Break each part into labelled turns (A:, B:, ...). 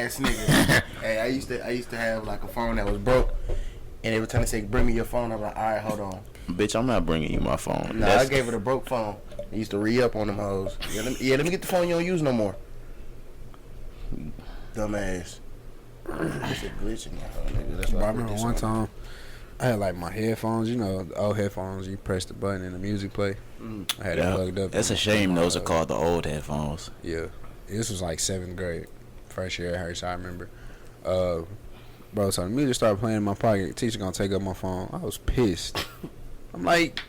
A: ass nigga. Hey, I used to have like a phone that was broke, and every time they say bring me your phone, I'm like, all right, hold on.
B: Bitch, I'm not bringing you my phone.
A: Nah, I gave her the broke phone. I used to re-up on them hoes. Yeah, let me get the phone you don't use no more. Dumbass. It's a glitch in that hoe, nigga. That's why
C: I remember one time I had like my headphones, you know, the old headphones. You press the button and the music play. I had it plugged up.
B: That's a shame. Those are called the old headphones.
C: Yeah, this was like 7th grade, first year at Hertz. I remember. Bro, so the music started playing in my pocket. Teacher gonna take up my phone. I was pissed. I'm like,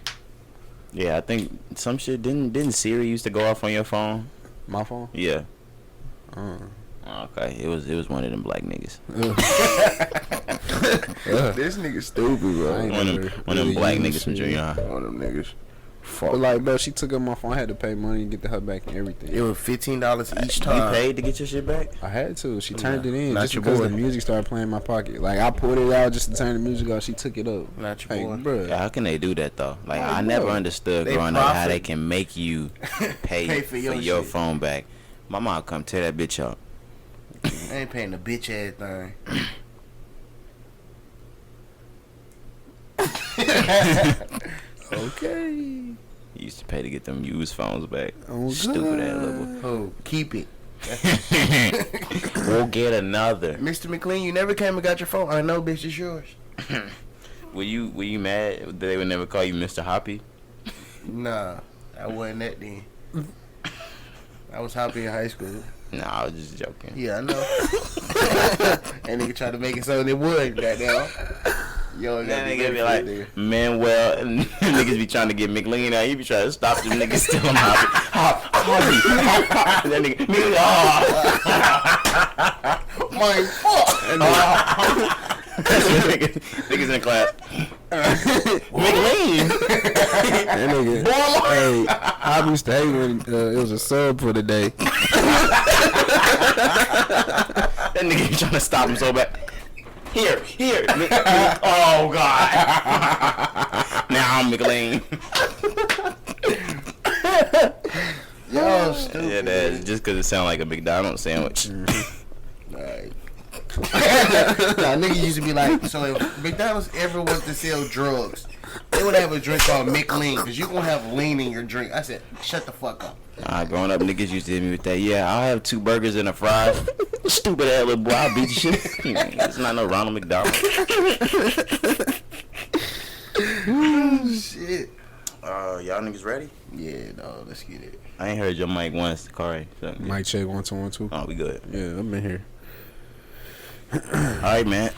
B: yeah, I think some shit didn't Siri used to go off on your phone?
C: My phone?
B: Yeah. Okay, it was one of them black niggas.
A: This nigga stupid, bro.
B: One of them black niggas from junior high.
A: One of them niggas. Fuck.
C: But like, bro, she took up my phone. I had to pay money to get the her back and everything.
A: It was $15 each time.
B: You paid to get your shit back?
C: I had to. She turned it in
A: Not
C: just
A: your
C: because
A: boy.
C: the music started playing in my pocket. Like, I pulled it out just to turn the music off. She took it up.
A: Not your boy.
C: Like, bro.
B: Yeah, how can they do that though? Like,
C: Like,
B: I
C: bro,
B: never understood
A: they
B: growing up how
A: profit.
B: they can make you pay
A: for
B: your
A: your shit.
B: phone back. My mom come tear that bitch up.
A: I ain't paying the bitch ass thing.
C: Okay.
B: You used to pay to get them used phones back.
C: Oh,
B: Stupid ass
C: God.
B: little.
A: Oh, keep it.
B: We'll get another.
A: Mr. McLean, you never came and got your phone. I know, bitch, it's yours.
B: Were you mad that they would never call you Mr. Hoppy?
A: Nah, I wasn't that then. I was happy in high school.
B: Nah, I was just joking.
A: Yeah, I know. And nigga tried to make it so it would, goddamn. Yo,
B: That nigga be like, Manuel, and niggas be trying to get McLean out. He be trying to stop them niggas still on Hoppy. That nigga,
A: my fuck.
B: Niggas in class. McLean.
C: That nigga. Hey, I used to hate when it was a sub for the day.
B: That nigga trying to stop him so bad. Here. Oh, God. Now I'm McLean.
A: Yo, stupid.
B: Yeah, that's just because it sound like a McDonald's sandwich.
A: Alright. Nah, nigga used to be like, so if McDonald's ever was to sell drugs, they would have a drink called McLean, because you gonna have lean in your drink. I said, shut the fuck up.
B: Growing up, niggas used to hit me with that. Yeah, I'll have 2 burgers and a fry. Stupid ass little boy, I'll beat the shit. It's not no Ronald McDonald.
A: Shit.
B: Y'all niggas ready?
A: Yeah, no, let's get it.
B: I ain't heard your mic once, Corey. So,
C: Mic check 1 2 1 2.
B: oh, we good.
C: Yeah, I've been here.
B: Alright, man.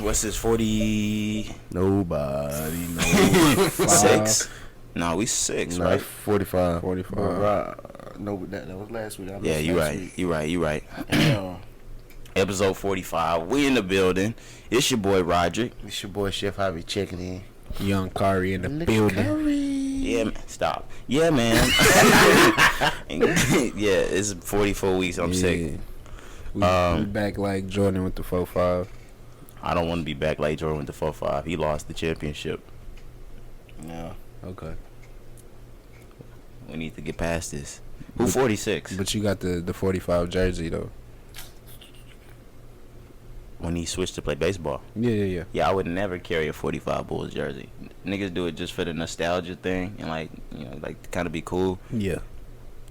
B: What's this, 46?
A: Nobody knows.
B: No, we 6,
A: No,
B: right?
A: 45.
C: 45.
A: No, that was last week.
B: Yeah, you right. You right.
A: Yeah.
B: Episode 45. We in the building. It's your boy Roderick.
A: It's your boy Chef Javi checking in.
C: Young Kari in the building.
B: Yeah, man. Stop. Yeah, man. Yeah, it's 44 weeks. I'm sick.
C: We back like Jordan with the 4-5.
B: I don't want to be back like Jordan with the 4-5. He lost the championship.
A: Yeah.
C: Okay.
B: We need to get past this. Who 46?
C: But you got the 45 jersey though.
B: When he switched to play baseball.
C: Yeah.
B: Yeah, I would never carry a 45 Bulls jersey. Niggas do it just for the nostalgia thing and like, you know, like to kind of be cool.
C: Yeah.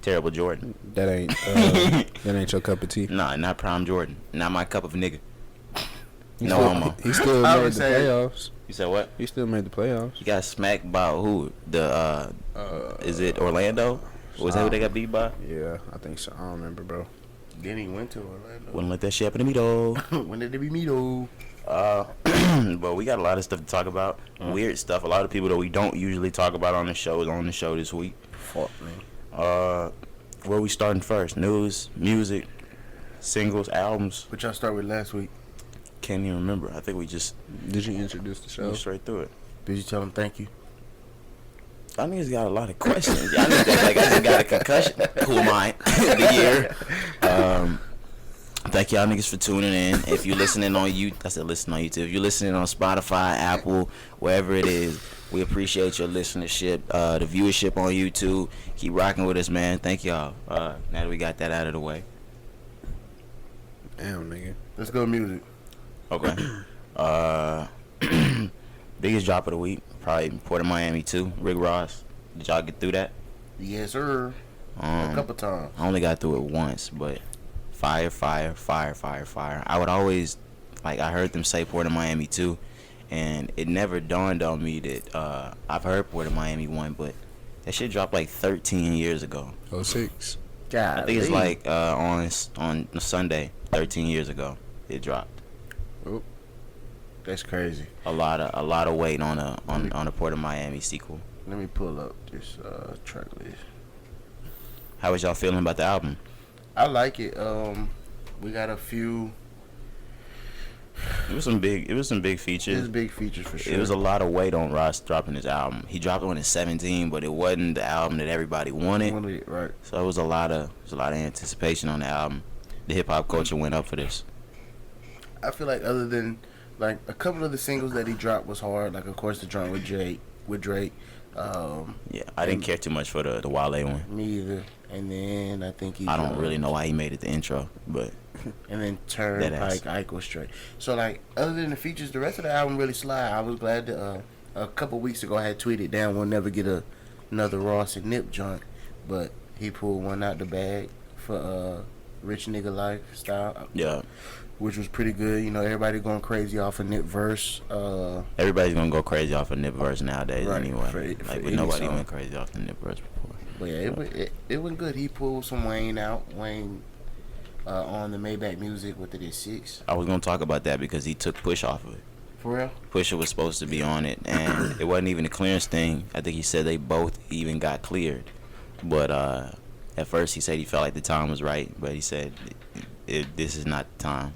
B: Terrible Jordan.
C: That ain't your cup of tea.
B: Nah, not prime Jordan. Not my cup of nigga.
C: He
B: No
C: still-
B: homo.
C: He still
A: I
C: made
A: would
C: the
A: say-
C: playoffs.
B: You said what?
C: He still made the playoffs.
B: He got smacked by who? The is it Orlando? Was that who they got beat by?
C: Yeah, I think so. I don't remember, bro.
A: Then he went to Orlando.
B: Wouldn't let that shit happen to me though.
A: When did it be me though?
B: But we got a lot of stuff to talk about. Weird stuff. A lot of people that we don't usually talk about on the show is on the show this week.
A: Fuck, man.
B: Where we starting first? News, music, singles, albums.
A: What y'all start with last week?
B: Can't even remember. I think we just
C: Did you introduce the show?
B: went straight through it.
A: Did you tell him thank you?
B: Y'all niggas got a lot of questions. Y'all niggas act like I just got a concussion. Who am I? The year. Thank y'all niggas for tuning in. If you're listening on YouTube, I said listen on YouTube. If you're listening on Spotify, Apple, wherever it is, we appreciate your listenership, the viewership on YouTube. Keep rocking with us, man. Thank y'all. Now that we got that out of the way.
C: Damn, nigga.
A: Let's go music.
B: Okay. Biggest drop of the week, probably Port of Miami 2, Rick Ross. Did y'all get through that?
A: Yes, sir. A couple times.
B: I only got through it once, but fire. I would always, like, I heard them say Port of Miami 2, and it never dawned on me that I've heard Port of Miami 1, but that shit dropped like 13 years ago.
C: 06.
A: God,
B: I think it's like on Sunday, 13 years ago, it dropped.
C: Oh.
A: That's crazy.
B: A lot of weight on a Port of Miami sequel.
A: Let me pull up this track list.
B: How was y'all feeling about the album?
A: I like it. We got a few.
B: It was some big features.
A: There's big features for sure.
B: It was a lot of weight on Ross dropping his album. He dropped one in 17, but it wasn't the album that everybody wanted.
A: Right.
B: So it was a lot of anticipation on the album. The hip hop culture went up for this.
A: I feel like other than like a couple of the singles that he dropped was hard. Like of course the joint with Drake.
B: Yeah, I didn't care too much for the Wale one.
A: Me either. And then I think
B: I don't really know why he made it the intro, but
A: and then Turnpike, Ike was straight. So like other than the features, the rest of the album really slide. I was glad that a couple weeks ago I had tweeted down we'll never get another Ross and Nip joint, but he pulled one out the bag for Rich Nigga Lifestyle.
B: Yeah.
A: Which was pretty good. You know, everybody going crazy off of Nip verse.
B: Everybody's gonna go crazy off of Nip verse nowadays,
A: right,
B: anyway. But nobody went crazy off the Nip verse before.
A: But yeah, it went good. He pulled some Wayne out. Wayne on the Maybach Music with it 6.
B: I was gonna talk about that because he took Push off of it.
A: For real?
B: Pusha was supposed to be on it, and it wasn't even a clearance thing. I think he said they both even got cleared, but at first he said he felt like the time was right, but he said this is not the time.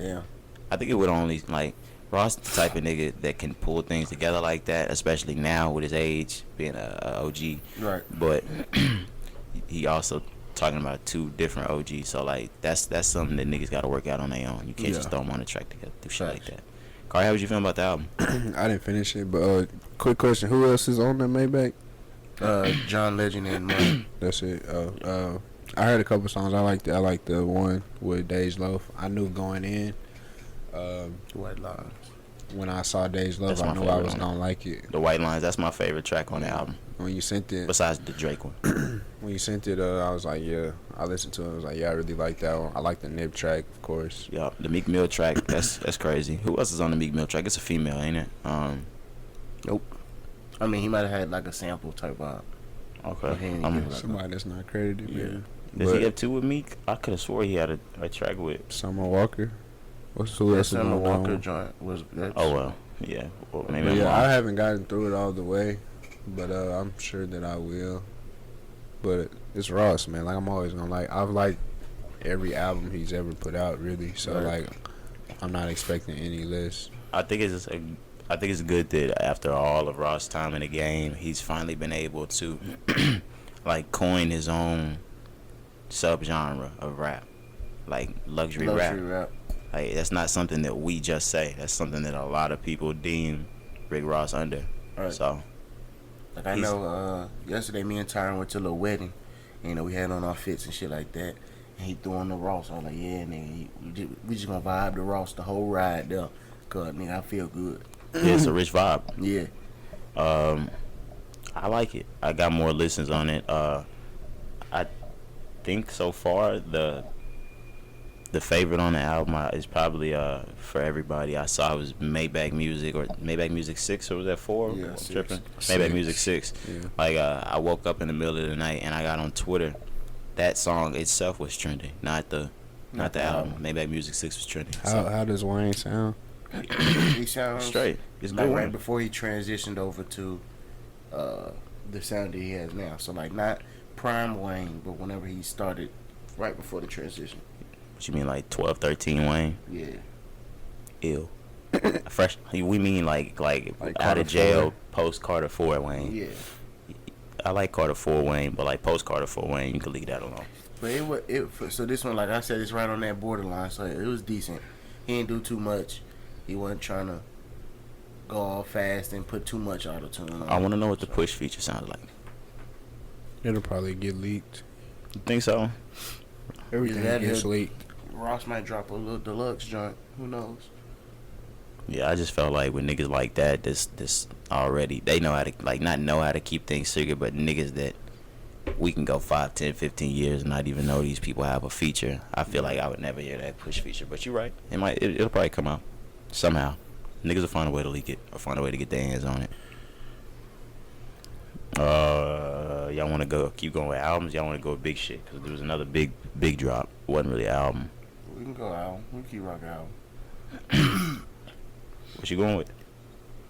A: Yeah.
B: I think it would only, like, Ross the type of nigga that can pull things together like that, especially now with his age, being a OG.
A: Right.
B: But he also talking about 2 different OGs, so like that's something that niggas got to work out on their own. You can't just throw them on a track together, do shit like that. Kari, how was you feeling about the album?
C: I didn't finish it, but quick question: who else is on the Maybach?
A: John Legend and Money.
C: That's it. I heard a couple songs. I like the one with Dej Loaf. I knew going in.
A: White Lines.
C: When I saw Dej Loaf, I knew I was gonna like it.
B: The White Lines, that's my favorite track on the album.
C: When you sent it,
B: besides the Drake one.
C: When you sent it, I was like, yeah. I listened to it. I was like, yeah, I really like that one. I like the Nip track, of course.
B: Yeah, the Meek Mill track. That's crazy. Who else is on the Meek Mill track? It's a female, ain't it?
A: Nope. I mean, he might have had like a sample type vibe.
B: Okay.
C: Somebody that's not credited.
B: Yeah. Does he have 2 with Meek? I could have swore he had a track with
C: Summer Walker. Who else is
A: Summer
C: on
A: Walker
C: one?
A: joint was.
B: Oh well, yeah. Well, maybe
C: I haven't gotten through it all the way, but I'm sure that I will. But it's Ross, man. Like I'm always gonna like. I've liked every album he's ever put out, really. So like, I'm not expecting any less.
B: I think it's good that after all of Ross' time in the game, he's finally been able to like coin his own subgenre of rap, like luxury rap. Like that's not something that we just say. That's something that a lot of people deem Rick Ross under.
A: Right.
B: So,
A: like I know, yesterday me and Tyron went to a little wedding. You know, we had on our fits and shit like that. And he threw on the Ross. I was like, yeah, nigga, we just gonna vibe the Ross the whole ride there. Cause nigga, I feel good.
B: Yeah, it's a rich vibe.
A: Yeah.
B: I like it. I got more listens on it. I think so far the favorite on the album is probably for everybody. I saw it was Maybach Music or Maybach Music 6 or was that 4?
A: Yeah,
B: I'm
A: 6.
B: tripping. Maybach Music 6. Yeah. Like I woke up in the middle of the night and I got on Twitter. That song itself was trending, not the album. Maybach Music 6 was trending.
C: How does Wayne sound?
A: He sounds
B: straight. It's
A: like
B: good
A: right before he transitioned over to the sound that he has now. So like not prime Wayne, but whenever he started right before the transition.
B: What you mean, like 12, 13 Wayne?
A: Yeah.
B: Ew. Fresh. We mean like out of jail, post Carter 4 Wayne.
A: Yeah.
B: I like Carter 4 Wayne, but like post Carter 4 Wayne, you can leave that alone.
A: But so this one, like I said, it's right on that borderline. So it was decent. He didn't do too much. He wasn't trying to go all fast and put too much auto-tune on.
B: I want to know what the push feature sounds like.
C: It'll probably get leaked.
B: You think so?
C: Everything gets leaked.
A: Ross might drop a little deluxe joint. Who knows?
B: Yeah, I just felt like with niggas like that, this already, they know how to, like, not know how to keep things secret, but niggas that we can go 5, 10, 15 years and not even know these people have a feature. I feel like I would never hear that Push feature, but you're right. It'll probably come out somehow. Niggas will find a way to leak it or find a way to get their hands on it. Y'all want to keep going with albums? Y'all want to go with big shit? Because there was another big drop. It wasn't really an album.
A: We can go album. We can keep rocking album.
B: What you going with?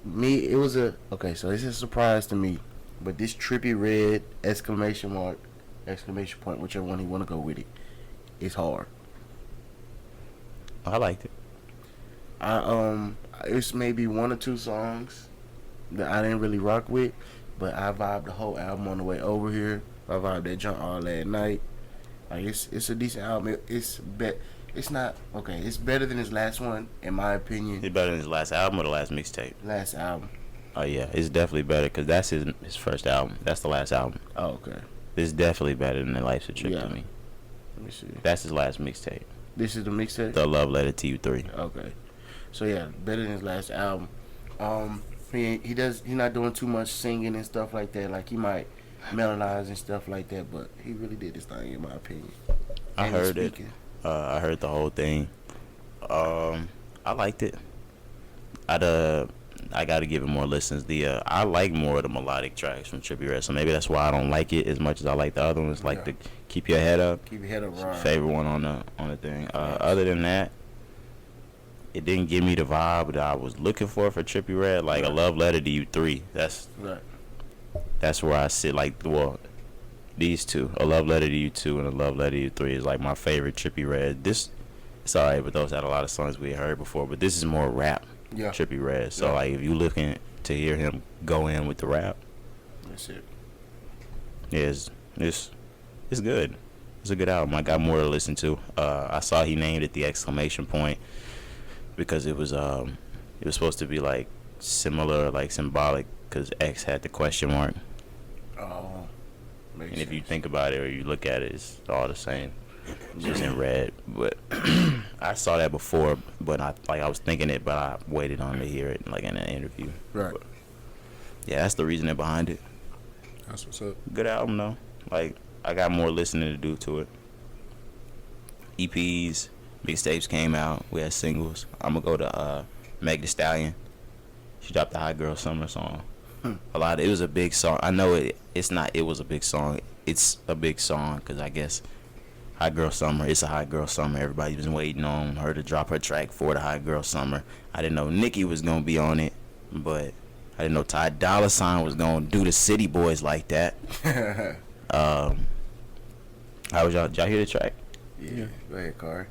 A: Me, it was okay, so it's a surprise to me. But this Trippie Redd, exclamation point, whichever one he want to go with it, it's hard.
B: I liked it.
A: It's maybe 1 or 2 songs that I didn't really rock with, but I vibed the whole album on the way over here. I vibed that junk all that night. Like it's a decent album. It's not okay. It's better than his last one, in my opinion.
B: It's better than his last album or the last mixtape?
A: Last album.
B: Oh yeah, it's definitely better because that's his first album. That's the last album.
A: Oh okay.
B: It's definitely better than The Life's a Trip to me.
A: Let me see.
B: That's his last mixtape.
A: This is the mixtape.
B: The Love Letter to You 3.
A: Okay. So yeah, better than his last album. He's not doing too much singing and stuff like that. Like he might melodize and stuff like that, but he really did his thing in my opinion.
B: I heard it. I heard the whole thing. I liked it. I got to give it more listens. I like more of the melodic tracks from Trippie Redd, so maybe that's why I don't like it as much as I like the other ones. Like the Keep Your Head Up.
A: Keep Your Head Up, right.
B: Favorite one on the thing. Other than that, it didn't give me the vibe that I was looking for Trippie Redd. Like A Love Letter to You 3. That's where I sit. Like, well, these two, A Love Letter to You 2 and A Love Letter to You 3 is like my favorite Trippie Redd. It's alright, but those had a lot of songs we had heard before. But this is more rap. Yeah. Trippie Redd. So like if you looking to hear him go in with the rap,
A: that's it.
B: Yeah, it's good. It's a good album. I got more to listen to. I saw he named it the exclamation point because it was supposed to be like similar, like symbolic, because X had the question mark.
A: Oh.
B: And if you think about it or you look at it, it's all the same. Just in red. But I saw that before, but I was thinking it, but I waited on to hear it like in an interview.
A: Right.
B: But yeah, that's the reasoning behind it.
C: That's what's up.
B: Good album though. Like I got more listening to do to it. EPs, mixtapes came out. We had singles. I'm gonna go to Thee Stallion. She dropped the Hot Girl Summer song. It was a big song. I know it's not. It was a big song. It's a big song because I guess Hot Girl Summer. It's a Hot Girl Summer. Everybody's been waiting on her to drop her track for the Hot Girl Summer. I didn't know Nicki was gonna be on it, but I didn't know Ty Dolla $ign was gonna do the City Boys like that. How was y'all? Did y'all hear the track?
A: Yeah. Go ahead, Corey.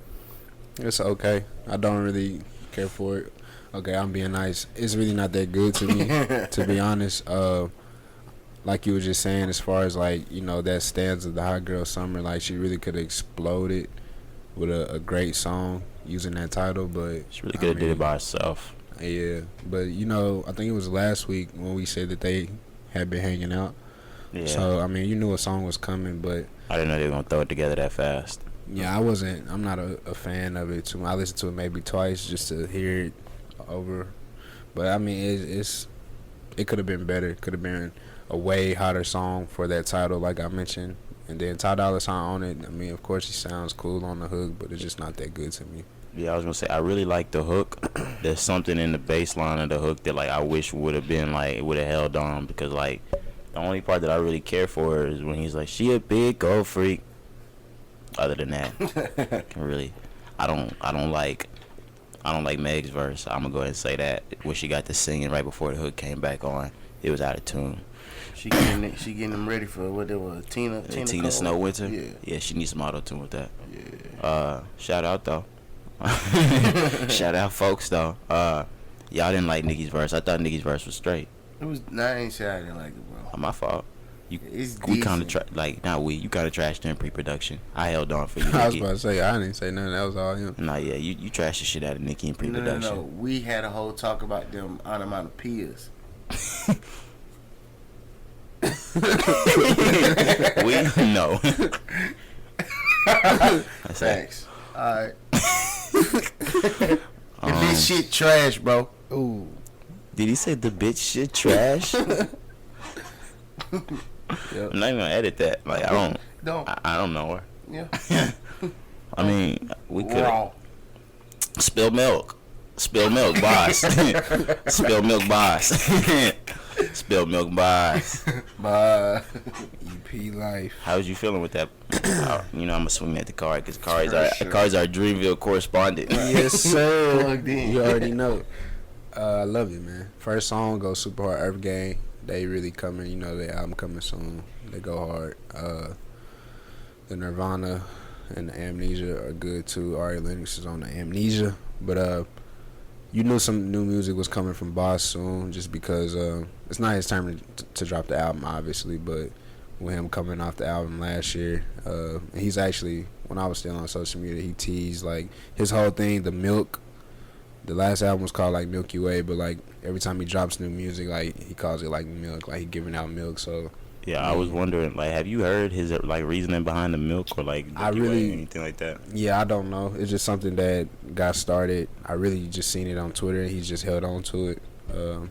C: It's okay. I don't really care for it. Okay, I'm being nice. It's really not that good to me, to be honest. Like you were just saying, as far as like, you know, that stanza of the Hot Girl Summer, like she really could have exploded with a great song using that title, but
B: she really could have did it by herself.
C: Yeah, but you know, I think it was last week when we said that they had been hanging out. Yeah. So I mean, you knew a song was coming, but
B: I didn't know they were gonna throw it together that fast.
C: Yeah, I'm not a fan of it too much. I listened to it maybe twice just to hear it over, but I mean, it could have been better. It could have been a way hotter song for that title, like I mentioned. And then Ty Dolla $ign on it. I mean, of course, he sounds cool on the hook, but it's just not that good to me.
B: Yeah, I was gonna say I really like the hook. There's something in the bass line of the hook that like I wish would have been like would have held on, because like the only part that I really care for is when he's like, she a big gold freak. Other than that, I don't like Meg's verse. I'm gonna go ahead and say that when she got to singing right before the hook came back on, it was out of tune.
A: She getting them ready for what it was, Tina
B: Snow Winter. Yeah, she needs some auto tune with that. Yeah. Shout out though. Shout out folks though. Y'all didn't like Nicki's verse. I thought Nicki's verse was straight.
A: It was. I ain't say I didn't like it, bro.
B: My fault. We kind of you kind of trashed her in pre-production. I held on for you, Nicki.
C: I was about to say I didn't say nothing. That was all him.
B: Nah, yeah, you trashed the shit out of Nicki in pre-production.
A: No. We had a whole talk about them onomatopoeias.
B: We no.
A: Thanks. All right. The bitch shit trash, bro.
C: Ooh.
B: Did he say the bitch shit trash?
C: Yep.
B: I'm not even gonna edit that. Like
A: Don't.
B: I don't know her.
A: Yeah.
B: I mean, we could
A: Wrong.
B: spill milk. Spill milk, boss. Spill milk, boss. Spill milk, boss.
A: Bye.
C: EP life.
B: How was you feeling with that? You know, I'm gonna swing at the card because Card's our Dreamville correspondent.
C: Yes, sir.
A: Plugged in.
C: You already know. I love it, man. First song goes super hard. Earth Gang, they really coming. You know, their album coming soon. They go hard. The Nirvana and the Amnesia are good too. Ari Lennox is on the Amnesia, but you knew some new music was coming from Boss soon, just because it's not his time to drop the album, obviously, but with him coming off the album last year, he's actually, when I was still on social media, he teased like his whole thing, the milk. The last album was called like Milky Way, but like every time he drops new music, like he calls it like milk, like he giving out milk. So
B: yeah, I was wondering, like, have you heard his like reasoning behind the milk or like
C: I really
B: anything like that?
C: Yeah, I don't know. It's just something that got started. I really just seen it on Twitter, and he's just held on to it. You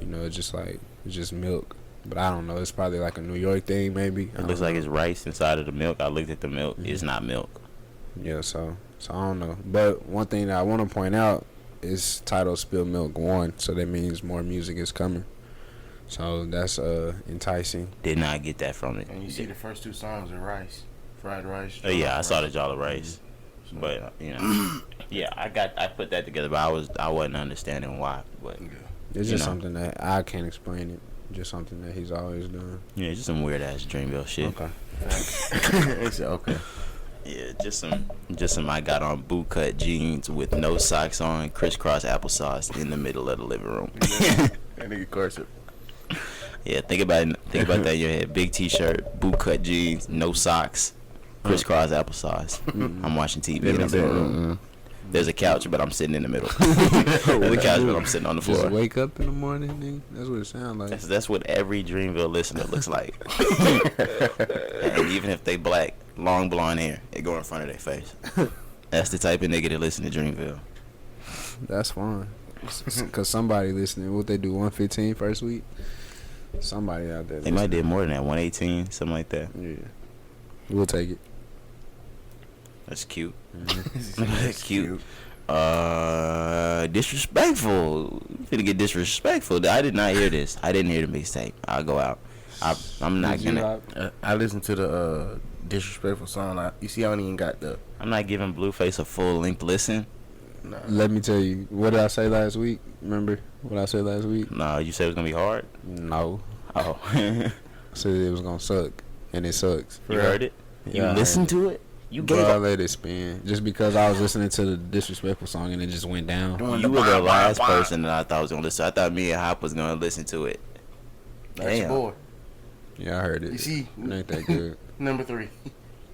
C: know, it's just milk. But I don't know. It's probably like a New York thing, maybe.
B: It looks like it's rice inside of the milk. I looked at the milk. Mm-hmm. It's not milk.
C: Yeah, so I don't know. But one thing that I want to point out is title Spill Milk 1, so that means more music is coming. So that's enticing.
B: Did not get that from it.
A: And you see the first two songs are rice. Fried rice.
B: Oh yeah, I saw the jollof rice. Mm-hmm. But you know, yeah, I put that together, but I wasn't understanding why. But
C: it's just something that I can't explain it. Just something that he's always doing.
B: Yeah, just some weird ass Dreamville shit.
A: Okay. Okay.
B: Yeah, just some I got on bootcut jeans with no socks on, crisscross applesauce in the middle of the living room.
A: That nigga corset.
B: Yeah, think about that in your head. Big t-shirt, bootcut jeans, no socks, crisscross applesauce. I'm watching TV in the living room. There's a couch, but I'm sitting in the middle. There's a couch, but I'm sitting on the floor.
C: Just wake up in the morning, nigga. That's what it sounds like.
B: That's what every Dreamville listener looks like. And even if they black, long blonde hair, it go in front of their face. That's the type of nigga that listen to Dreamville.
C: That's fine. Because somebody listening, what they do, 115 first week? Somebody out there.
B: They might did more than that, 118, something like that.
C: Yeah. We'll take it.
B: That's cute.
A: Mm-hmm.
B: That's cute. Disrespectful. Finna get disrespectful. I did not hear this. I didn't hear the mixtape. I'll go out. I'm not gonna.
A: I listened to the disrespectful song. You see, I don't even got the.
B: I'm not giving Blueface a full length listen.
A: Nah.
C: Let me tell you, what did I say last week? Remember what I said last week?
B: No, you said it was gonna be hard.
C: No.
B: Oh.
C: I said it was gonna suck, and it sucks.
B: You heard it? You listened to it? You gave
C: I
B: up.
C: let it spin just because I was listening to the disrespectful song and it just went down.
B: You were the last person that I thought was gonna listen. I thought me and Hop was gonna listen to it.
A: That's your boy.
C: Yeah, I heard it.
A: You see,
C: it ain't that good.
A: Number 3.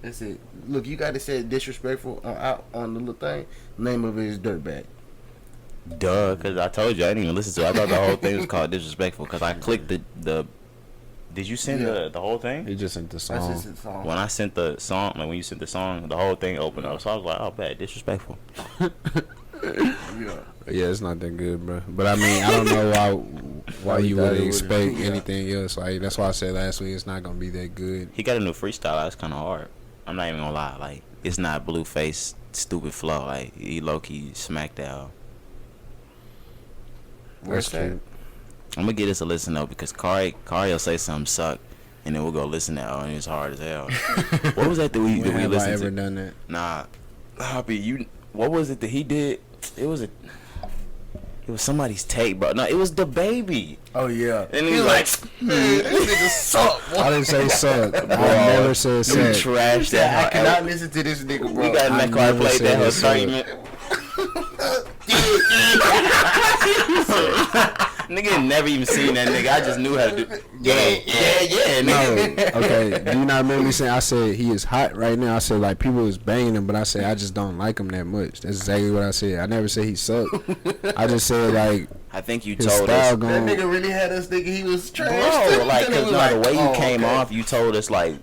A: That's it. Look, you got to say disrespectful out on the little thing. Name of it is Dirtbag.
B: Duh, because I told you I didn't even listen to it. I thought the whole thing was called disrespectful because I clicked the. Did you send the whole thing?
C: He just sent the song.
A: That's just the song.
B: When I sent the song, like when you sent the song, the whole thing opened up. So I was like, oh, bad, disrespectful.
C: Yeah, it's not that good, bro. But I mean, I don't know why you would expect anything else. Like that's why I said last week it's not gonna be that good.
B: He got a new freestyle. That's kind of hard. I'm not even gonna lie. Like it's not Blueface stupid flow. Like he low key smacked out.
C: That's true.
B: I'm gonna get us a listen though because Kari will say something suck, and then we'll go listen to it and it's hard as hell. What was that we listened to?
C: Have I ever done that?
B: Nah, Hoppy, what was it that he did? It was somebody's tape, bro. No, it was the baby.
A: Oh yeah.
B: And he was like,
A: this nigga suck.
C: I didn't say suck. I never said suck.
B: Trash that.
A: I cannot listen to this nigga, bro.
B: We got in that car and played that whole segment. Nigga never even seen that nigga. I just knew how to do. Yeah.
C: No, okay. Do you not remember me saying? I said he is hot right now. I said like people is banging him, but I said I just don't like him that much. That's exactly what I said. I never said he sucked. I just said like
B: I think you
C: his
B: told
C: style
B: us
A: that nigga really had us thinking he was trash.
B: bro. Like, cause the way you came off, you told us like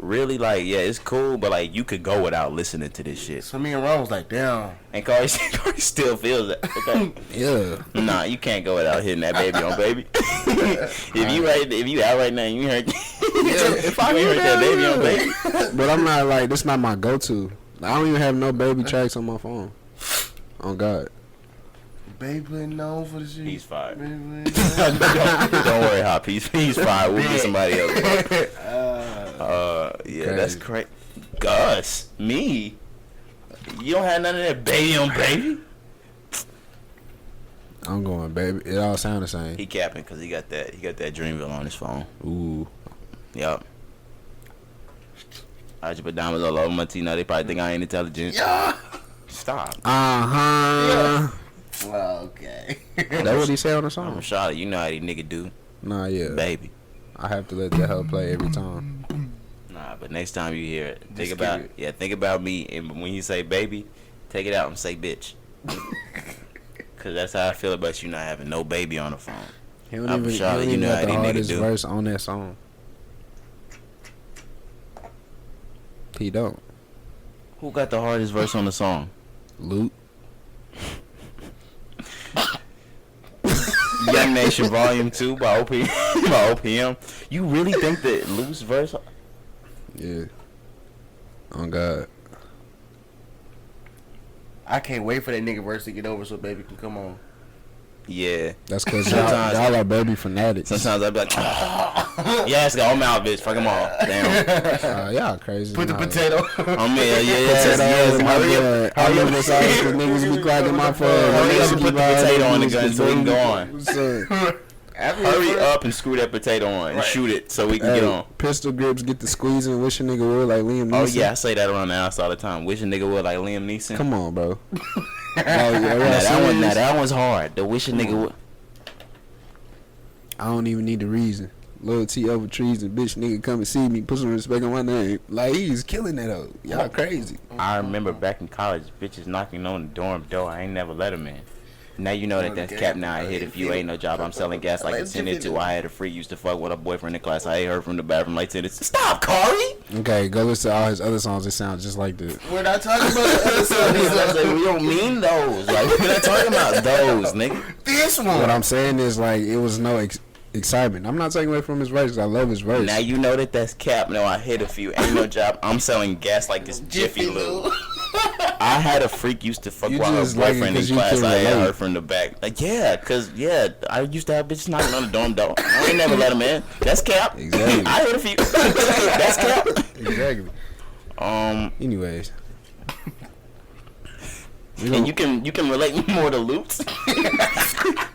B: really, like, yeah, it's cool, but like you could go without listening to this shit.
A: So me and Ron was like, damn.
B: And Corey still feels it. Okay.
C: Yeah.
B: Nah, you can't go without hitting that baby on baby. if you out right now, and you heard. If I heard that baby on baby.
C: But I'm not like, this not my go-to. I don't even have no baby tracks on my phone. On God.
A: Baby known for the shit.
B: He's fired.
A: Baby
B: Don't worry, Hop. He's fired. We'll get somebody else. Yeah,
C: crazy.
B: that's crazy. Gus, me. You don't have none of that baby on baby.
C: I'm going, baby. It all sound the same.
B: He capping because he got that Dreamville on his phone.
C: Ooh.
B: Yup. I just put diamonds all over my teeth. Now they probably think I ain't intelligent.
A: Yeah.
B: Stop.
C: Uh-huh.
A: Well, okay.
C: That what he say on the
B: I'm
C: song?
B: Charlotte. You know how these niggas do.
C: Nah, yeah.
B: Baby.
C: I have to let that hoe play every time.
B: Nah, but next time you hear it, think
A: Just
B: about
A: keep
B: think about me, and when you say baby, take it out and say bitch. Cause that's how I feel about you not having no baby on the phone.
C: He don't
B: I'm
C: even,
B: Charlotte,
C: he don't
B: you
C: even
B: know
C: got
B: how
C: the
B: these niggas
C: hardest
B: do.
C: verse on that song. He don't.
B: Who got the hardest verse on the song?
C: Luke.
B: Young Nation Volume 2 by OPM. You really think that Luke's verse?
C: Yeah. On God.
A: I can't wait for that nigga verse to get over so baby can come on.
B: Yeah.
C: That's because
B: Sometimes-
C: y'all are baby fanatics.
B: Sometimes I'd be like, yeah, it's all mouth, bitch. Fuck them all. Damn.
C: Y'all crazy.
A: Put the
C: Nah.
A: potato.
C: Potato in my blood. I love this all because niggas be cracking my phone.
B: Hurry up and
C: Niggas
B: put
C: be
B: the
C: lying,
B: potato on the
C: niggas
B: gun
C: be
B: so we can go
C: doing-
B: on.
C: Son.
B: Hurry up and screw that potato on and shoot it so we can get on.
C: Pistol grips get the squeezing. Wish a nigga would like Liam Neeson.
B: Oh, yeah, I say that around the house all the time. Wish a nigga would like Liam Neeson.
C: Come on, bro.
B: Now, that one's hard. The wish a nigga would.
C: I don't even need the reason. Loyalty over treason. Bitch, nigga, come and see me. Put some respect on my name. Like, he's killing that hoe. Y'all crazy.
B: I remember back in college, bitches knocking on the dorm door. I ain't never let them in. Now you know that that's cap. Now I hit if you ain't no job. I'm selling gas like a 10 to. I had a free used to fuck with a boyfriend in class. I ate her from the bathroom like 10 to. Stop, Corey.
C: Okay, go listen to all his other songs. It sounds just like this.
A: We're not talking about the other songs.
B: We don't mean those. Like we're not talking about those, nigga.
A: This one.
C: What I'm saying is, like, it was no excitement. I'm not taking away from his verse 'cause I love his verse.
B: Now you know that that's cap. No, I hit a few. Ain't no job. I'm selling gas like this Jiffy Lube. I had a freak used to fuck
C: You
B: with her
C: just like it
B: boyfriend in
C: 'cause you
B: class.
C: can
B: I had
C: relate.
B: her from the back. Like, yeah, cause I used to have bitches knocking on the dorm door. I ain't never let them in. That's cap.
C: Exactly.
B: I hit a few. That's cap.
C: Exactly. Anyways.
B: And you can relate more to Loops.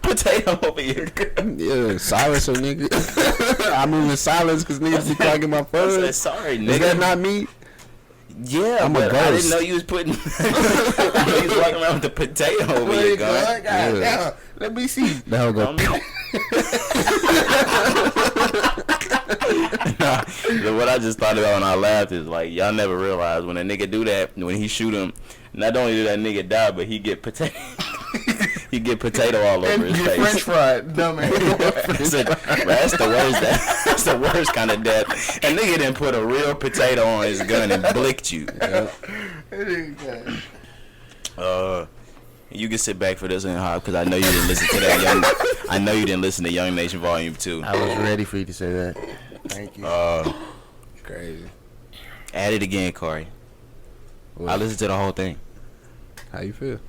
B: Potato over here.
C: Yeah, silence a nigga. I move in silence because niggas be cracking my
B: I
C: phone.
B: said, sorry, nigga.
C: Is that not me?
B: Yeah,
C: I'm a
B: but I didn't
C: ghost.
B: know you was putting. You was walking around with the potato over
A: Where
B: your
A: you
B: gun.
A: going? God damn. Let me see.
C: The hell go.
B: Nah, but what I just thought about when I laughed is like y'all never realize when a nigga do that, when he shoot him, not only do that nigga die, but he get potato. He get potato all over
A: And
B: his
A: get
B: face.
A: French fried, dumbass.
B: That's the worst. That's the worst kind of death. A nigga didn't put a real potato on his gun and blicked you. You can sit back for this one, Hop, because I know you didn't listen to that young. I know you didn't listen to Young Nation Volume 2.
A: I was ready for you to say that. Thank you.
C: Crazy.
B: Add it again, Corey.
C: What?
B: I listened to the whole thing.
C: How you feel?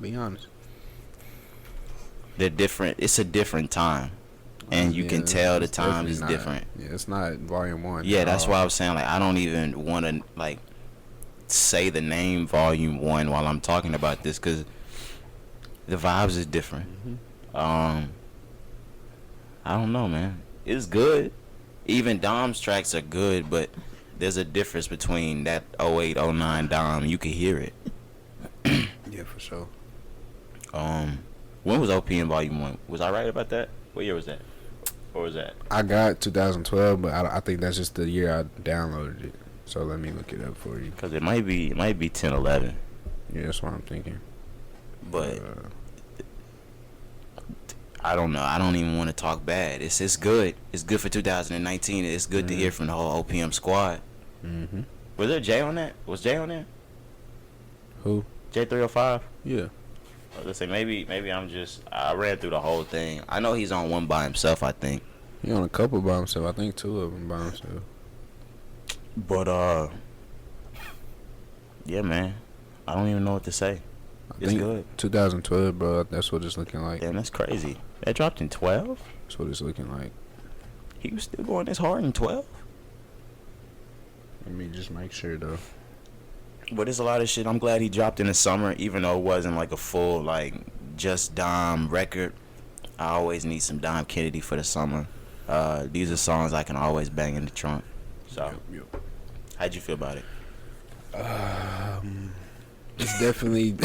C: Be honest.
B: They're different. It's a different time, and you can tell the time is different.
C: Yeah, it's not volume 1.
B: Yeah, that's why I was saying like I don't even want to like say the name Volume 1 while I'm talking about this because the vibes is different. I don't know, man. It's good. Even Dom's tracks are good, but there's a difference between that 08, 09 Dom. You can hear it.
C: Yeah, for sure.
B: When was OPM Volume 1? Was I right about that? What year was that? Or was that?
C: I got 2012, but I think that's just the year I downloaded it. So let me look it up for you.
B: Because it might be 10, 11.
C: Yeah, that's what I'm thinking.
B: But I don't know. I don't even want to talk bad. It's good. It's good for 2019. It's good to hear from the whole OPM squad.
C: Mm-hmm.
B: Was there Jay on that? Was Jay on there?
C: Who?
B: J305?
C: Yeah.
B: I was gonna say maybe I read through the whole thing. I know he's on one by himself, I think.
C: He on a couple by himself. I think 2 of them by himself.
B: But yeah, man. I don't even know what to say. It's good.
C: 2012, bro. That's what it's looking like.
B: Damn, that's crazy. That dropped in 12?
C: That's what it's looking like.
B: He was still going this hard in 12?
C: Let me just make sure, though.
B: But there's a lot of shit. I'm glad he dropped in the summer, even though it wasn't like a full, like, just Dom record. I always need some Dom Kennedy for the summer. These are songs I can always bang in the trunk. So,
C: Yep.
B: how'd you feel about it?
C: It's definitely...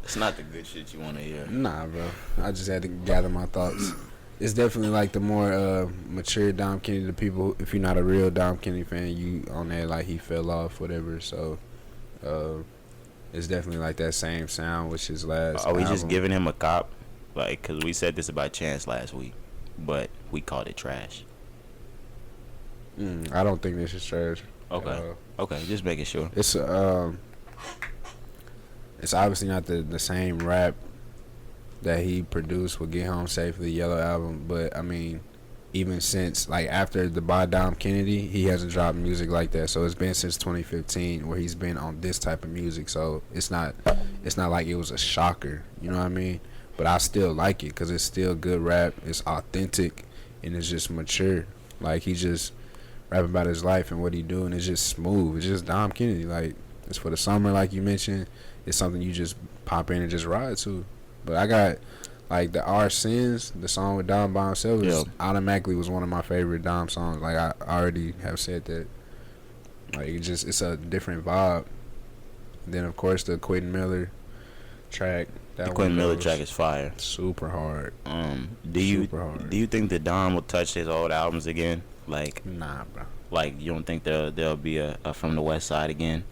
B: It's not the good shit you want to hear.
C: Nah, bro. I just had to gather my thoughts. It's definitely like the more mature Dom Kennedy. The people, if you're not a real Dom Kennedy fan, you on there like he fell off, whatever. So, it's definitely like that same sound, which is last.
B: Are we just
C: album.
B: giving him a cop? Like, because we said this about Chance last week, but we called it trash.
C: I don't think this is trash.
B: Okay. Okay, just making sure.
C: It's obviously not the same rap that he produced with Get Home Safely, Yellow Album, but I mean, even since like after the by Dom Kennedy, he hasn't dropped music like that. So it's been since 2015 where he's been on this type of music. So it's not like it was a shocker, you know what I mean? But I still like it because it's still good rap. It's authentic and it's just mature. Like he just rapping about his life and what he doing. It's just smooth. It's just Dom Kennedy. Like it's for the summer, like you mentioned. It's something you just pop in and just ride to. But I got like the Our Sins, the song with Dom by himself, automatically was one of my favorite Dom songs. Like I already have said that. Like it's a different vibe. Then of course the Quentin Miller track.
B: The Quentin Miller track is fire.
C: Super hard.
B: Do you think that Dom will touch his old albums again? Like
C: nah, bro.
B: Like you don't think there'll be a From the West Side again?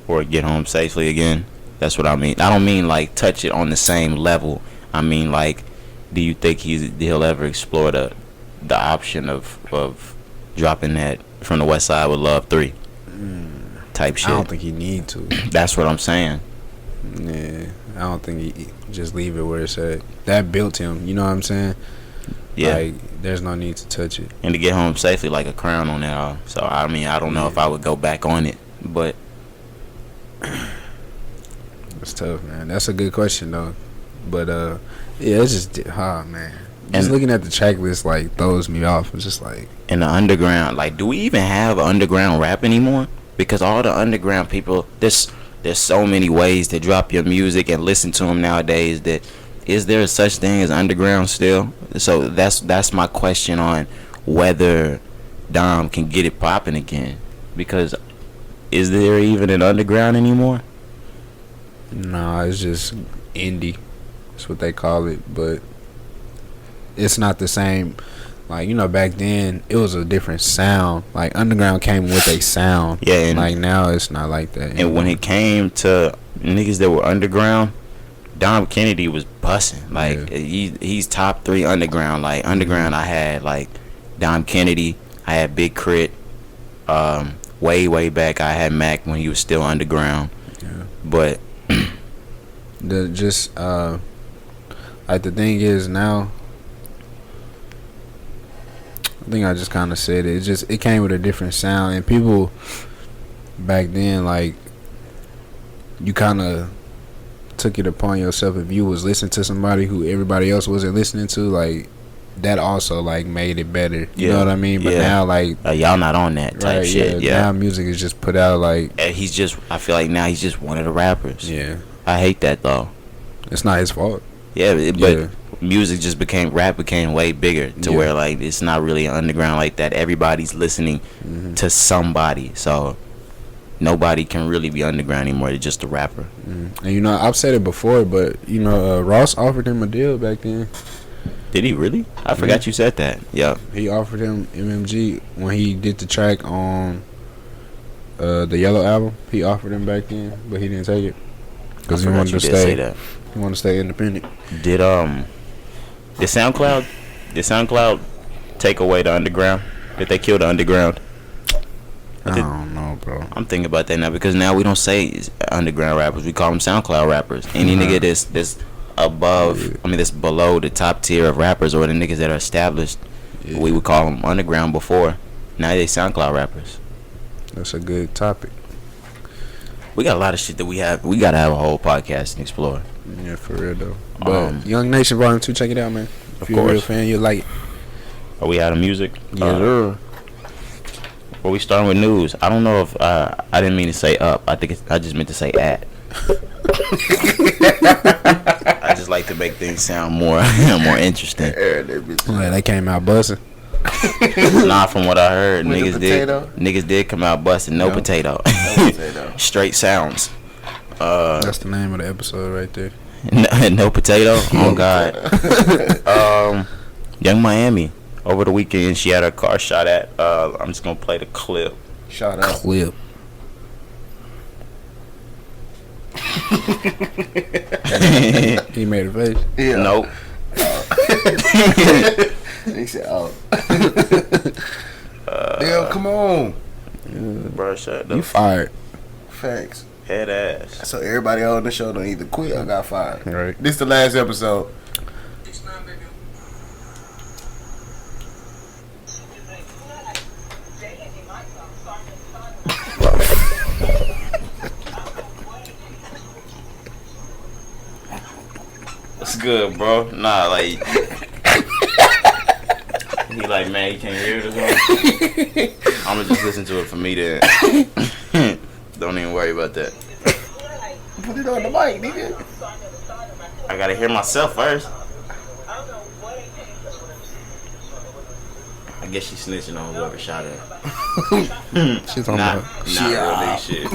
B: Or Get Home Safely again? That's what I mean. I don't mean like touch it on the same level. I mean like, do you think he'll ever explore the option of dropping that From the West Side with Love 3 type shit?
C: I don't think he need to.
B: That's what I'm saying.
C: Yeah, I don't think he just leave it where it's at. That built him. You know what I'm saying?
B: Yeah.
C: Like there's no need to touch it.
B: And to Get Home Safely like a crown on that. So I mean I don't know if I would go back on it, but.
C: It's tough, man. That's a good question though. But yeah, it's just man. Just looking at the track list like throws me off. It's just like
B: in the underground, like do we even have underground rap anymore? Because all the underground people, there's so many ways to drop your music and listen to them nowadays. That is there such thing as underground still? So that's my question on whether Dom can get it popping again. Because is there even an underground anymore?
C: Nah, it's just indie. That's what they call it, but it's not the same. Like, you know, back then it was a different sound. Like underground came with a sound.
B: Yeah, and
C: like now it's not like that anymore.
B: And when it came to niggas that were underground, Dom Kennedy was busting. Like he's top 3 underground. Like underground, I had like Dom Kennedy. I had Big Crit. Way back, I had Mac when he was still underground.
C: Yeah.
B: But
C: like the thing is now, I think I just kind of said it. It came with a different sound, and people back then, like, you kind of took it upon yourself if you was listening to somebody who everybody else wasn't listening to, like. That also like made it better. You know what I mean? But now like
B: y'all not on that type shit. Yeah.
C: Now music is just put out like
B: I feel like now he's just one of the rappers.
C: Yeah.
B: I hate that though.
C: It's not his fault.
B: Yeah, but music just became way bigger to where like it's not really underground like that. Everybody's listening to somebody. So nobody can really be underground anymore. They're just a rapper.
C: And you know, I've said it before, but you know, Ross offered him a deal back then.
B: Did he really? I forgot you said that. Yeah.
C: He offered him MMG when he did the track on the Yellow album. He offered him back then, but he didn't take it because he wanted to stay. He wanted to stay independent.
B: Did Did SoundCloud take away the underground? Did they kill the underground?
C: I don't know, bro.
B: I'm thinking about that now because now we don't say underground rappers. We call them SoundCloud rappers. Any nigga that's above, that's below the top tier of rappers or the niggas that are established, we would call them underground before. Now they SoundCloud rappers.
C: That's a good topic.
B: We got a lot of shit that we gotta have a whole podcast and explore.
C: Yeah, for real though. But Young Nation Volume 2, check it out, man. If you're a real fan, you'll like it.
B: Are we out of music?
A: Yeah, sure.
B: Well, we starting with news. I don't know if I didn't mean to say up. I think I just meant to say at. I just like to make things sound more interesting.
C: Yeah, they came out buzzing.
B: Nah, from what I heard,
A: With
B: niggas did come out busting. No potato. Straight sounds.
C: That's the name of the episode right there.
B: No potato. Oh God. Young Miami. Over the weekend, she had her car shot at. I'm just gonna play the clip.
A: Shot up.
C: Clip. He made a face.
A: Yeah.
B: Nope.
A: He said, "Oh." Damn, come on.
B: Bro, shut
C: You
B: up.
C: fired.
A: Facts.
B: Head ass.
A: So everybody on the show don't either quit or got fired.
C: Right.
A: This the last episode.
B: What's good, bro? Nah, like he like, man, you can't hear this one. I'ma just listen to it for me then. Don't even worry about that.
A: Put it on the mic, nigga.
B: I gotta hear myself first. I guess she snitching on whoever shot her.
C: She's on
B: Not really shit.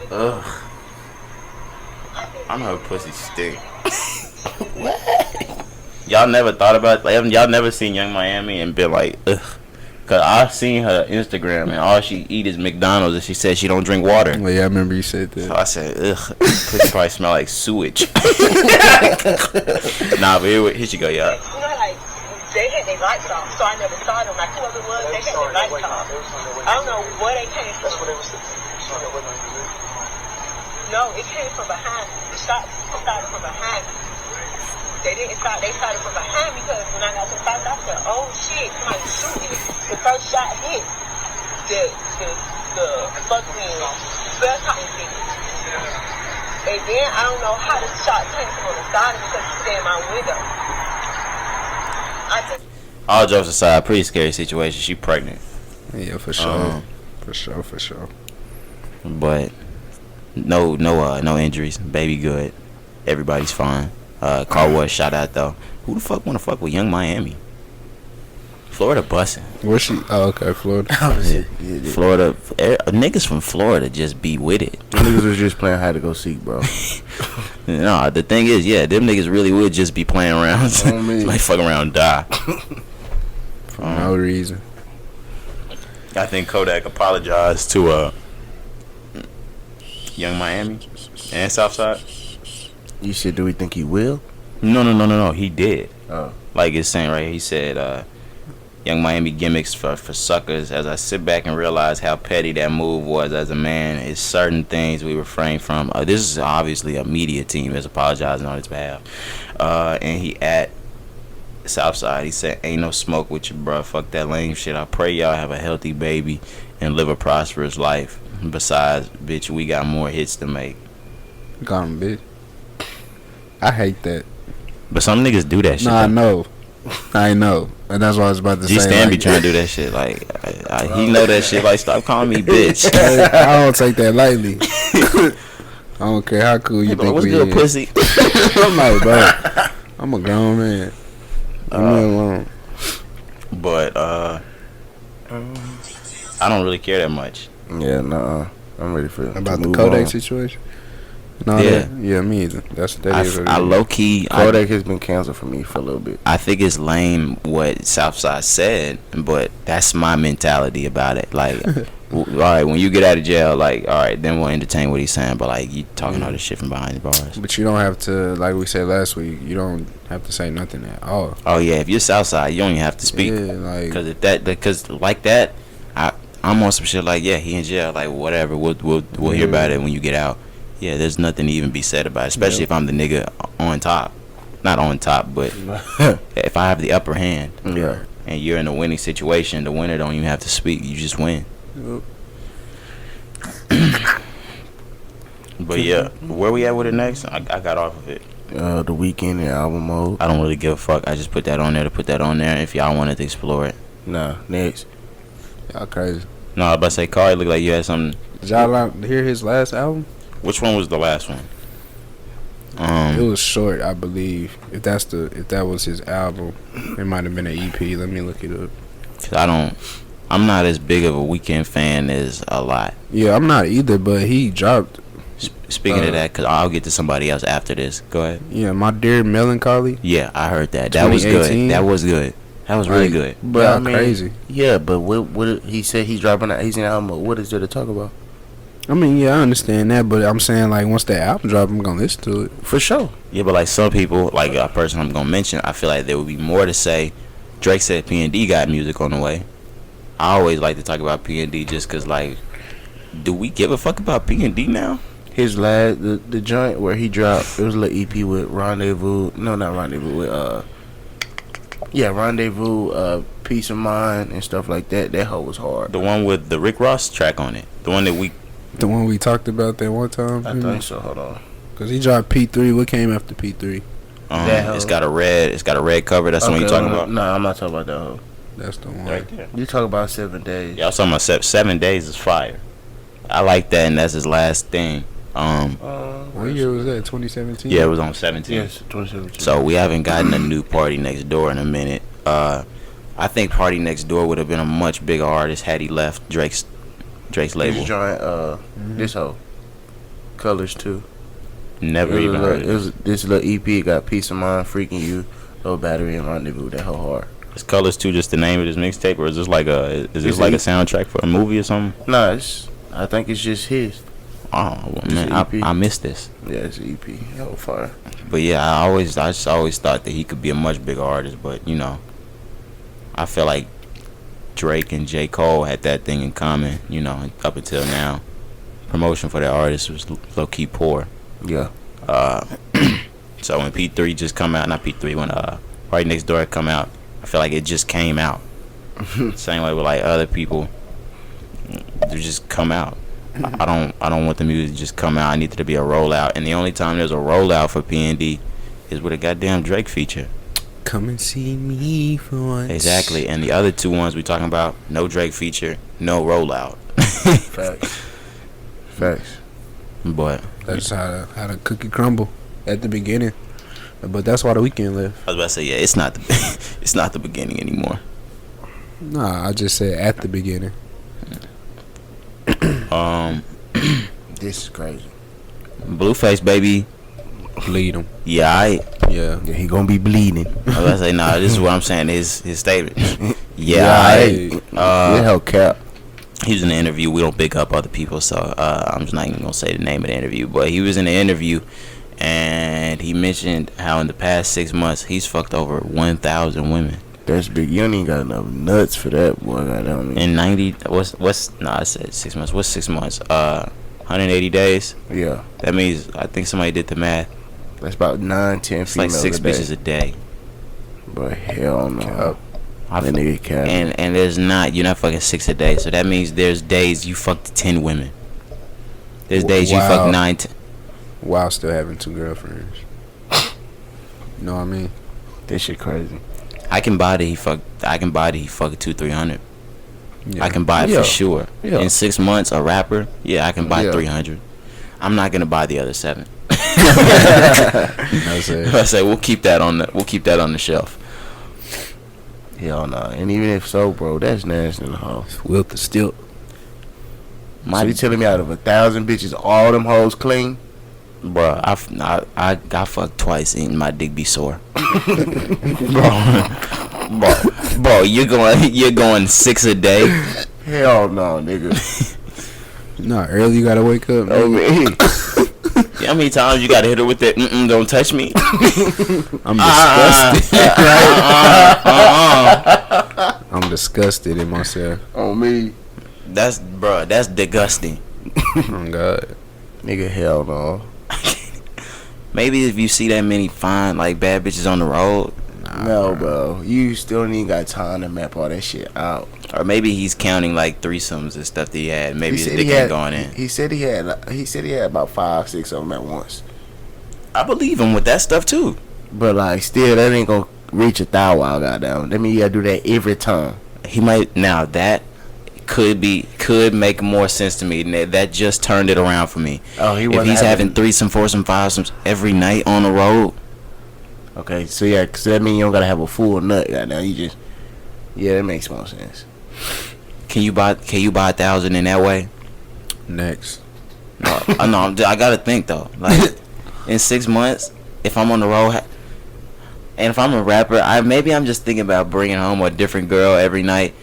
B: Ugh. I know her pussy stink.
A: What?
B: Y'all never thought about, like, y'all never seen Young Miami and been like, ugh. Cause I've seen her Instagram and all she eat is McDonald's and she said she don't drink water.
C: Well, yeah, I remember you said that.
B: So I said, ugh, pussy probably smell like sewage. Nah, but here she go, y'all.
D: You know, like, they had their lights off, so I never saw them. Like, whoever it was, they had their lights off. I don't know where they came from. No, it came from behind. The shots started from behind me. They didn't start. They started from behind me because when I got to the house, I said, "Oh shit, somebody's shooting." The first shot hit the fucking bell cotton thing, and then I don't know how the shot came from the side of me because she stayed in my window.
B: All jokes aside, pretty scary situation. She pregnant.
C: Yeah, for sure. For sure.
B: But no injuries. Baby good. Everybody's fine. Car was shot at though. Who the fuck wanna fuck with Young Miami? Florida bussin'.
C: Where's she? Oh, okay, Florida.
B: Florida, niggas from Florida just be with it.
A: Them niggas was just playing hide to go seek, bro.
B: No, the thing is, yeah, them niggas really would just be playing around. Like fuck around and die.
C: For no reason.
B: I think Kodak apologized to Young Miami and Southside.
A: You said, do we think he will?
B: No. He did.
A: Oh.
B: Like it's saying right here, he said, Young Miami gimmicks for suckers. As I sit back and realize how petty that move was as a man, it's certain things we refrain from. This is obviously a media team that's apologizing on his behalf. And he at Southside, he said, ain't no smoke with you, bro. Fuck that lame shit. I pray y'all have a healthy baby and live a prosperous life. Besides, bitch, we got more hits to make.
C: Got him, bitch. I hate that.
B: But some niggas do that shit.
C: Nah, I know. And that's what I was about to say.
B: G-Stan be trying to do that shit. Like, he know that shit. Like, stop calling me bitch.
C: I don't take that lightly. I don't care how cool you think
B: What's
C: we
B: good,
C: is.
B: pussy?
C: I'm like, bro, I'm a grown man. Leave me alone.
B: But, I don't really care that much.
A: Yeah, nah. I'm ready for it.
C: About the Kodak situation? No,
B: Yeah.
C: yeah, me either. That is what it
B: I
C: is.
B: low key.
A: Kodak has been canceled for me for a little bit.
B: I think it's lame what Southside said, but that's my mentality about it. Like, all right, when you get out of jail, like, all right, then we'll entertain what he's saying. But like, you talking all this shit from behind the bars.
C: But you don't have to, like we said last week, you don't have to say nothing at all.
B: Oh yeah, if you're Southside, you don't even have to speak.
C: Yeah, like,
B: Because like that, I'm on some shit like, yeah, he in jail, like whatever. We'll hear about it when you get out. Yeah, there's nothing to even be said about it, especially if I'm the nigga on top. Not on top, but if I have the upper hand.
A: Yeah.
B: And you're in a winning situation, the winner don't even have to speak. You just win. But yeah, where we at with it next? I got off of it.
A: The Weeknd in album mode.
B: I don't really give a fuck. I just put that on there to put that on there if y'all wanted to explore it.
A: Nah, next.
C: y'all crazy.
B: No, I was about to say, Carl, it looked like you had something.
C: Did y'all hear his last album?
B: Which one was the last one?
C: It was short, I believe. If that was his album, it might have been an EP. Let me look it up.
B: Cause I'm not as big of a Weeknd fan as a lot.
C: Yeah, I'm not either, but he dropped.
B: Speaking of that, cause I'll get to somebody else after this. Go ahead.
C: Yeah, My Dear Melancholy.
B: Yeah, I heard that. That was good.
C: 2018.
B: That was good. That was really good.
A: But
C: Y'all
A: I mean,
C: crazy.
A: Yeah, but what he said he's dropping out. He's in album mode. What is there to talk about?
C: I mean, yeah, I understand that, but I'm saying, like, once that album drop, I'm gonna listen to it.
A: For sure.
B: Yeah, but like some people, like a person I'm gonna mention, I feel like there would be more to say. Drake said P&D got music on the way. I always like to talk about P&D just cause, like, do we give a fuck about P&D now?
A: His last the joint where he dropped, it was a little EP with Rendezvous. No, not Rendezvous. With Rendezvous, Peace of Mind and stuff like that. That hoe was hard.
B: The one with the Rick Ross track on it. The one that
C: The one we talked about that one time.
A: I think so. Hold on.
C: Cause he dropped P3. What came after P3?
B: it's got a red cover. That's the one you talking about?
A: No, I'm not talking about that hoe.
C: That's the one.
B: Right there.
A: You talk about 7 days.
B: Yeah, I was talking about 7 days is fire. I like that, and that's his last thing.
C: What year was that? 2017.
B: Yeah, it was on 17.
A: Yes, 2017.
B: So we haven't gotten a new Party Next Door in a minute. I think Party Next Door would have been a much bigger artist had he left Drake's label.
A: This joint, this hoe, Colors too.
B: Never even heard
A: it. Was this little EP got Peace of Mind, Freaking You, Low Battery, and Rendezvous. That whole hard.
B: Is Colors 2 just the name of this mixtape, or is this like a soundtrack for a movie or something?
A: Nah, I think it's just his.
B: Oh well,
A: Just
B: man,
A: an EP.
B: I missed this.
A: Yeah, it's an EP. Hell fire.
B: But yeah, I just always thought that he could be a much bigger artist. But you know, I feel like Drake and J. Cole had that thing in common. You know, up until now, promotion for that artist was low key poor.
A: Yeah.
B: So when P3 just come out, not P3, when Party Next Door come out, I feel like it just came out. Same way with like other people, they just come out. I don't want the music to just come out. I need it to be a rollout, and the only time there's a rollout for P&D is with a goddamn Drake feature.
C: Come and see me for once.
B: Exactly, and the other two ones we talking about, no Drake feature, no rollout.
A: Facts.
B: But
C: That's how the cookie crumble at the beginning. But that's why the Weeknd left.
B: I was about to say, yeah, it's not the beginning anymore.
C: Nah, I just said at the beginning.
A: This is crazy.
B: Blueface, baby.
C: Bleed him.
B: Yeah,
C: Yeah.
A: Yeah, he gonna be bleeding.
B: I was about to say, nah, this is what I'm saying. His statement.
A: That hell cap.
B: He was in the interview. We don't pick up other people, so I'm just not even gonna say the name of the interview. But he was in the interview, and he mentioned how in the past 6 months he's fucked over 1,000 women.
A: That's big. You don't even got enough nuts for that, boy. Goddamn.
B: In 90, I said 6 months. What's 6 months? 180 days.
A: Yeah.
B: That means I think somebody did the math.
A: That's about 9, 10
B: It's like
A: females
B: 6
A: a day.
B: bitches a day.
A: But hell no.
B: I
A: That nigga cap.
B: And you're not fucking 6 a day. So that means there's days you fucked 10 women. There's days you
C: Wow.
B: fuck 9.
C: While still having 2 girlfriends. You know what I mean?
A: This shit crazy.
B: I can buy that he fuck 200-300.
C: Yeah.
B: I can buy it
A: Yeah.
B: for sure.
A: Yeah.
B: In 6 months, a rapper, yeah, I can buy
A: Yeah.
B: 300. I'm not gonna buy the other 7.
C: That's it.
B: I say we'll keep that on the shelf.
A: Hell no. And even if so, bro, that's nasty in the house.
C: Wilt the stilt.
A: So you telling me out of 1,000 bitches, all them hoes clean?
B: Bro, I got fucked twice and my dick be sore. bro, you're going 6 a day.
A: Hell no, nigga.
C: No, early you gotta wake up.
A: Oh, man.
B: How many times you gotta hit her with that? Don't touch me.
C: I'm disgusted. I'm disgusted in myself.
A: On me.
B: That's disgusting.
C: Oh God.
A: Nigga, hell no.
B: Maybe if you see that many fine like bad bitches on the road.
A: No, bro. You still ain't even got time to map all that shit out.
B: Or maybe he's counting like threesomes and stuff that he had. Maybe the
A: said
B: dick ain't going in.
A: He said he had about 5, 6 of them at once.
B: I believe him with that stuff too.
A: But like, still, that ain't gonna reach 1,000. Goddamn. That mean you gotta do that every time.
B: He might now that could make more sense to me. That just turned it around for me.
A: Oh,
B: if he's having threesome, foursome, fivesomes every night on the road.
A: Okay, so yeah, so that means you don't gotta have a full nut. Goddamn, you just that makes more sense.
B: Can you buy 1,000 in that way?
C: Next.
B: No, I gotta think though. Like in 6 months, if I'm on the road, and if I'm a rapper, maybe I'm just thinking about bringing home a different girl every night.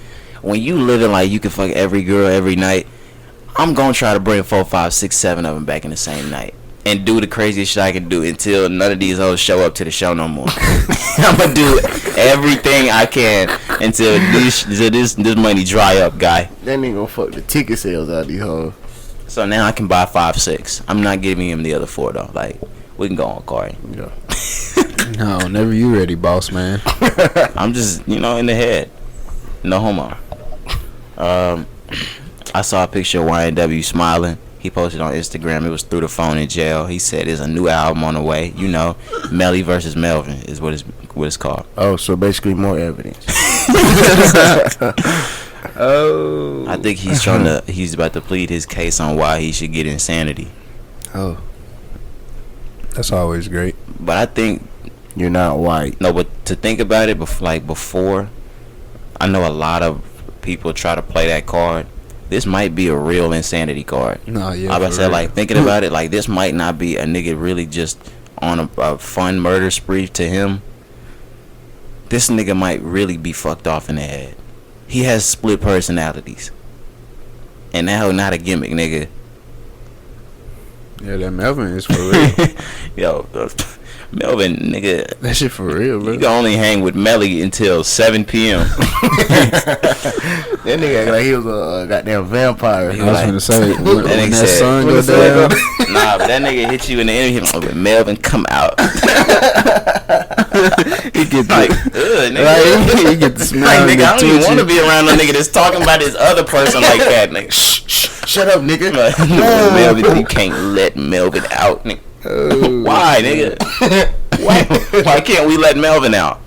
B: When you living like you can fuck every girl every night, I'm gonna try to bring 4, 5, 6, 7 of them back in the same night and do the craziest shit I can do until none of these hoes show up to the show no more. I'm gonna do everything I can until this money dry up, guy.
A: That nigga gonna fuck the ticket sales out of these hoes.
B: So now I can buy 5, 6. I'm not giving him the other 4 though. Like we can go on Corey.
A: Yeah.
C: No, whenever you ready, boss man.
B: I'm just in the head. No homo. I saw a picture of YNW smiling. He posted on Instagram. It was through the phone in jail. He said there's a new album on the way. Melly versus Melvin is what it's called.
A: Oh, so basically more evidence.
C: Oh.
B: I think he's about to plead his case on why he should get insanity.
C: Oh. That's always great.
B: But I think
A: you're not white.
B: No, but to think about it, before, I know a lot of people try to play that card. This might be a real insanity card.
C: No, yeah.
B: I said, like, thinking about it, like, this might not be a nigga really just on a fun murder spree to him. This nigga might really be fucked off in the head. He has split personalities. And that hoe not a gimmick, nigga.
C: Yeah, that Melvin is for real.
B: Yo, Melvin, nigga.
C: That shit for real, bro.
B: You can only hang with Melly until 7 p.m.
A: That nigga act like he was a goddamn vampire.
C: I was gonna say, when that
B: said,
C: sun go down.
B: Nah, but that nigga hit you in the interview. Melvin, come out.
C: He get
B: like, nigga.
C: He get the smell.
B: Like, nigga, I don't even want to be around a nigga that's talking about his other person like that, nigga.
A: Shut up, nigga.
B: Like, Melvin, you can't let Melvin out, nigga.
C: Oh,
B: why, nigga? Why can't we let Melvin out?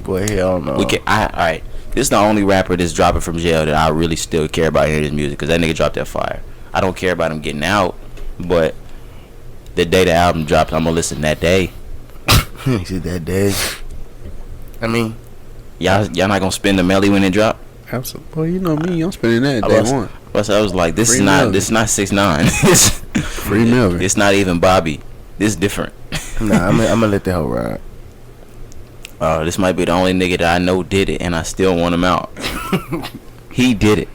A: Boy, hell no.
B: We can. Alright. This is the only rapper that's dropping from jail that I really still care about hearing his music, because that nigga dropped that fire. I don't care about him getting out, but the day the album drops, I'm gonna listen that day.
A: Is it that day? I mean,
B: y'all not gonna spend the Melly when it drop?
C: absolutely. Well, you know me, I'm spending that day one.
B: I was like, this is not 6ix9ine.
C: Free Melvin.
B: It's not even Bobby. This is different.
A: Nah, I'm gonna let that hoe ride.
B: This might be the only nigga that I know did it, and I still want him out. He did it.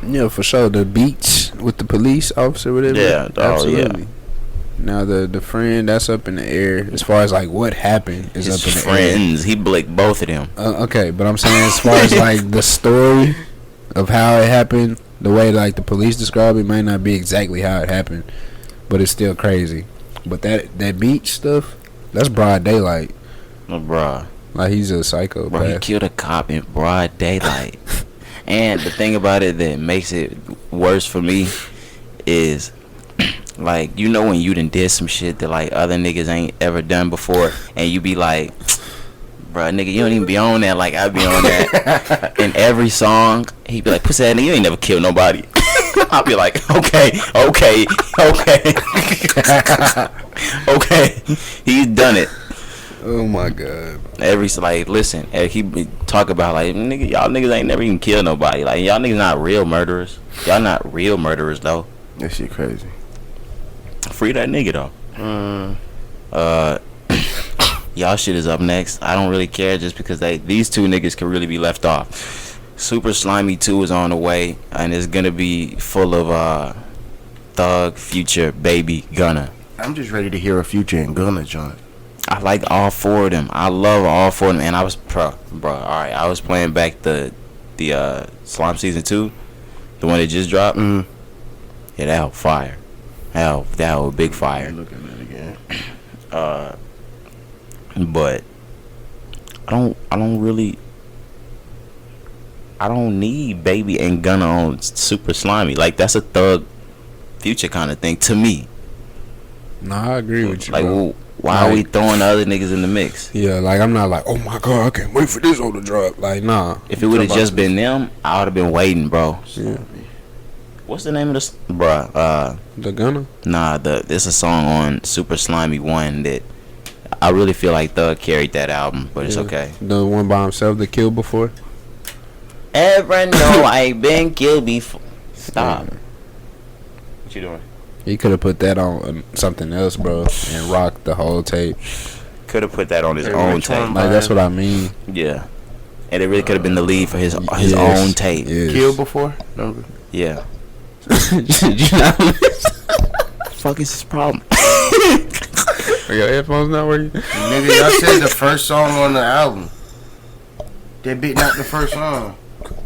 C: Yeah, for sure. The beach with the police officer, whatever.
B: Yeah,
C: absolutely. Now the friend, that's up in the air. As far as like what happened is
B: His
C: up in the
B: friends, he blicked both of them.
C: Okay, but I'm saying as far as like the story of how it happened, the way like the police describe it might not be exactly how it happened, but it's still crazy. But that beach stuff, that's broad daylight.
B: Oh, bruh.
C: Like he's a psychopath.
B: Bro, he killed a cop in broad daylight. And the thing about it that makes it worse for me is, like, when you done did some shit that like other niggas ain't ever done before, and you be like, bruh, nigga, you don't even be on that like I be on that. In every song, he be like, pussy ass nigga, you ain't never killed nobody. I'll be like, okay. Okay, he's done it.
C: Oh my god.
B: Listen, he be talk about like, nigga, y'all niggas ain't never even killed nobody. Like, y'all niggas not real murderers. Y'all not real murderers though.
A: That shit crazy.
B: Free that nigga though. Y'all shit is up next. I don't really care just because these two niggas can really be left off. Super Slimy 2 is on the way, and it's gonna be full of Thug, Future, Baby, Gunna.
A: I'm just ready to hear a Future and Gunna joint.
B: I like all four of them. I love all four of them, and I was bro. Alright, I was playing back the Slime Season 2, the one that just dropped.
A: Mm.
B: Yeah, that was fire. That was big fire.
A: Look at that again.
B: But I don't need Baby and Gunna on Super Slimy. Like, that's a Thug Future kind of thing to me.
C: Nah, I agree with you.
B: Like,
C: bro.
B: why are we throwing the other niggas in the mix?
C: Yeah, like I'm not like, oh my god, I can't wait for this on the drop. Like, nah.
B: If it would have just been them, I would have been waiting, bro.
C: Yeah.
B: What's the name of this, bruh?
C: The Gunna?
B: Nah, there's a song on Super Slimy 1 that I really feel like Thug carried that album, but it's okay.
C: The one by himself that killed before?
B: Ever know I ain't been killed before? Stop.
C: Yeah.
B: What you doing?
C: He could have put that on something else, bro, and rocked the whole tape.
B: Could have put that on his own tape.
C: Like, that's what I mean.
B: Yeah. And it really could have been the lead for his
C: Yes.
B: own tape.
C: Yes.
A: Killed before? No.
B: Yeah.
C: You know?
B: Fuck is his problem?
C: Are your headphones not working?
A: Nigga, y'all said the first song on the album. That bit not the first song.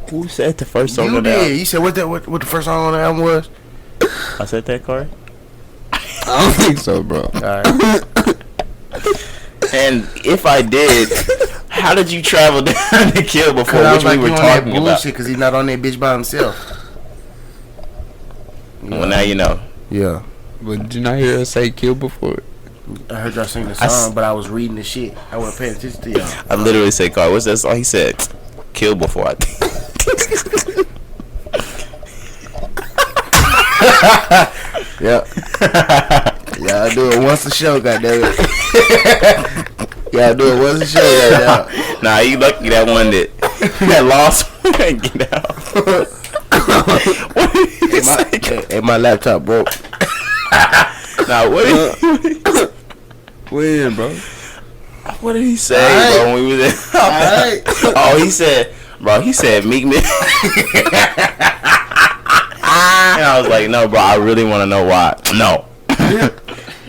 B: Who said the first song
A: You
B: on the
A: did.
B: album?
A: You said what the first song on the album was?
B: I said that, Corey?
C: I don't think so, bro.
A: Alright.
B: And if I did, how did you travel down to Kill before?
A: Cause I
B: Which
A: was like,
B: we were
A: you on that
B: talking about?
A: bullshit because he's not on that bitch by himself.
B: Well, now you know.
A: Yeah.
C: But did you not hear us say kill before?
A: I heard y'all sing the song, but I was reading the shit. I wasn't paying attention to y'all.
B: I literally said, Corey, what's that song? He said, Kill before, I think.
A: Yeah. Y'all do it once a show, goddammit. Y'all do it once a show, goddammit.
B: Nah, you lucky that one that lost get out. What did he say?
A: Hey, my laptop broke.
B: Nah,
C: When, bro?
B: what did he say,
A: Alright.
B: bro, when we was there?
A: Alright.
B: Oh, he said Meek Mill. And I was like, no, bro, I really want to know why. No.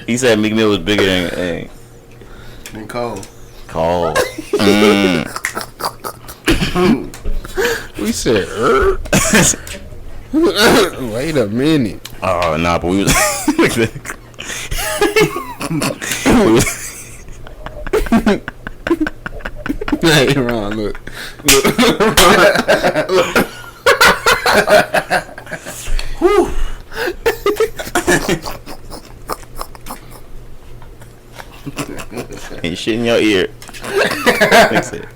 B: He said Meek Mill was bigger than
A: And Cole.
B: Cole.
C: We said, wait a minute.
B: Oh, nah, but we was...
C: Hey, Ron, look.
B: Ain't shit in your ear. Fix it.